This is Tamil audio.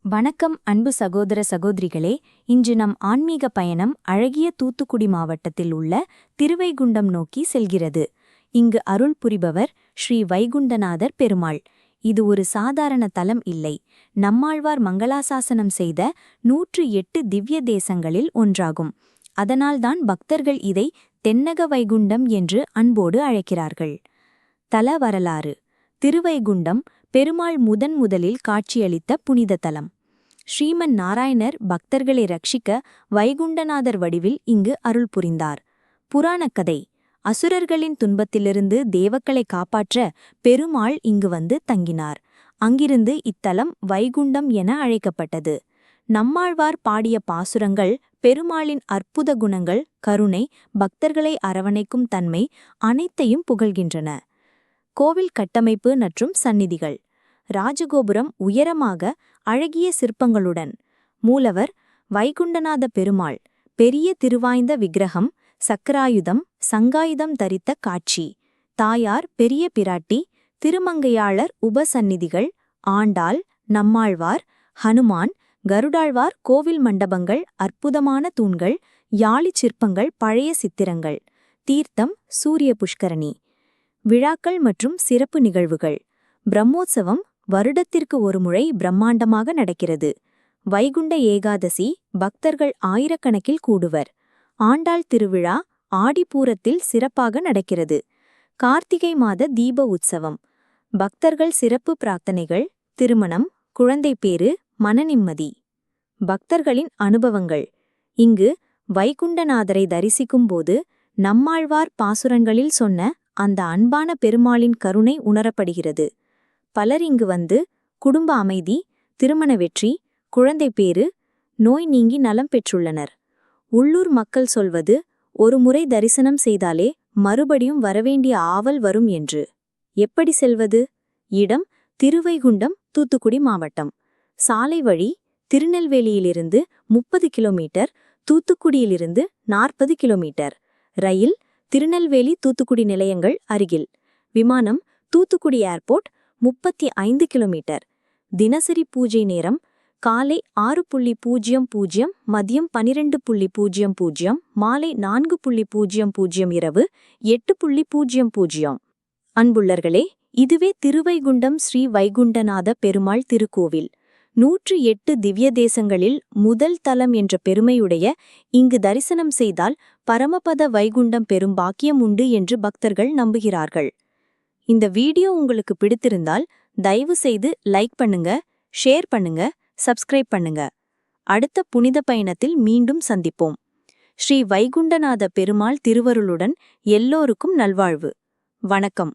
வணக்கம் அன்பு சகோதர சகோதரிகளே. இன்று நம் ஆன்மீக பயணம் அழகிய தூத்துக்குடி மாவட்டத்தில் உள்ள திருவைகுண்டம் நோக்கி செல்கிறது. இங்கு அருள் புரிபவர் ஸ்ரீ வைகுண்டநாதர் பெருமாள். இது ஒரு சாதாரண தலம் இல்லை, நம்மாழ்வார் மங்களாசாசனம் செய்த 108 திவ்ய தேசங்களில் ஒன்றாகும். அதனால்தான் பக்தர்கள் இதை தென்னக வைகுண்டம் என்று அன்போடு அழைக்கிறார்கள். தல வரலாறு. திருவைகுண்டம் பெருமாள் முதலில் காட்சியளித்த புனித தலம். ஸ்ரீமன் நாராயணர் பக்தர்களை ரட்சிக்க வைகுண்டநாதர் வடிவில் இங்கு அருள் புரிந்தார். புராணக்கதை. அசுரர்களின் துன்பத்திலிருந்து தேவக்களை காப்பாற்ற பெருமாள் இங்கு வந்து தங்கினார். அங்கிருந்து இத்தலம் வைகுண்டம் என அழைக்கப்பட்டது. நம்மாழ்வார் பாடிய பாசுரங்கள் பெருமாளின் அற்புத குணங்கள், கருணை, பக்தர்களை அரவணைக்கும் தன்மை அனைத்தையும் புகழ்கின்றன. கோவில் கட்டமைப்பு மற்றும் சந்நிதிகள். ராஜகோபுரம் உயரமாக அழகிய சிற்பங்களுடன். மூலவர் வைகுண்டநாத பெருமாள். பெரிய திருவாய்ந்த விக்கிரகம், சக்கராயுதம், சங்காயுதம் தரித்த காட்சி. தாயார் பெரிய பிராட்டி, திருமங்கையாளர் உபசந்நிதிகள், ஆண்டாள், நம்மாழ்வார், ஹனுமான், கருடாழ்வார் கோவில் மண்டபங்கள், அற்புதமான தூண்கள், யாழிச் சிற்பங்கள், பழைய சித்திரங்கள். தீர்த்தம் சூரிய புஷ்கரணி. விழாக்கள் மற்றும் சிறப்பு நிகழ்வுகள். பிரம்மோற்சவம் வருடத்திற்கு ஒருமுறை பிரம்மாண்டமாக நடக்கிறது. வைகுண்ட ஏகாதசி பக்தர்கள் ஆயிரக்கணக்கில் கூடுவர். ஆண்டாள் திருவிழா ஆடிப்பூரத்தில் சிறப்பாக நடக்கிறது. கார்த்திகை மாத தீப உற்சவம். பக்தர்கள் சிறப்பு பிரார்த்தனைகள், திருமணம், குழந்தைப்பேறு, மனநிம்மதி. பக்தர்களின் அனுபவங்கள். இங்கு வைகுண்டநாதரை தரிசிக்கும்போது நம்மாழ்வார் பாசுரங்களில் சொன்ன அந்த அன்பான பெருமாளின் கருணை உணரப்படுகிறது. பலர் இங்கு வந்து குடும்ப அமைதி, திருமண வெற்றி, குழந்தைப்பேறு, நோய் நீங்கி நலம் பெற்றுள்ளனர். உள்ளூர் மக்கள் சொல்வது, ஒரு முறை தரிசனம் செய்தாலே மறுபடியும் வரவேண்டிய ஆவல் வரும் என்று. எப்படி செல்வது? இடம் திருவைகுண்டம், தூத்துக்குடி மாவட்டம். சாலை வழி திருநெல்வேலியிலிருந்து 30 கிலோமீட்டர், தூத்துக்குடியிலிருந்து 40 கிலோமீட்டர். ரயில் திருநெல்வேலி தூத்துக்குடி நிலையங்கள் அருகில். விமானம் தூத்துக்குடி ஏர்போர்ட் 35 கிலோமீட்டர். தினசரி பூஜை நேரம் காலை 6:00 மதியம் 12:00 மாலை 4:00 இரவு 8:00. அன்புள்ளர்களே, இதுவே திருவைகுண்டம் ஸ்ரீ வைகுண்டநாத பெருமாள் திருக்கோவில். 108 திவ்ய தேசங்களில் முதல் தலம் என்ற பெருமையுடைய இங்கு தரிசனம் செய்தால் பரமபத வைகுண்டம் பெரும் பாக்கியம் உண்டு என்று பக்தர்கள் நம்புகிறார்கள். இந்த வீடியோ உங்களுக்கு பிடித்திருந்தால் தயவு செய்து லைக் பண்ணுங்க, ஷேர் பண்ணுங்க, சப்ஸ்கிரைப் பண்ணுங்க. அடுத்த புனித பயணத்தில் மீண்டும் சந்திப்போம். ஸ்ரீ வைகுண்டநாத பெருமாள் திருவருளுடன் எல்லோருக்கும் நல்வாழ்வு. வணக்கம்.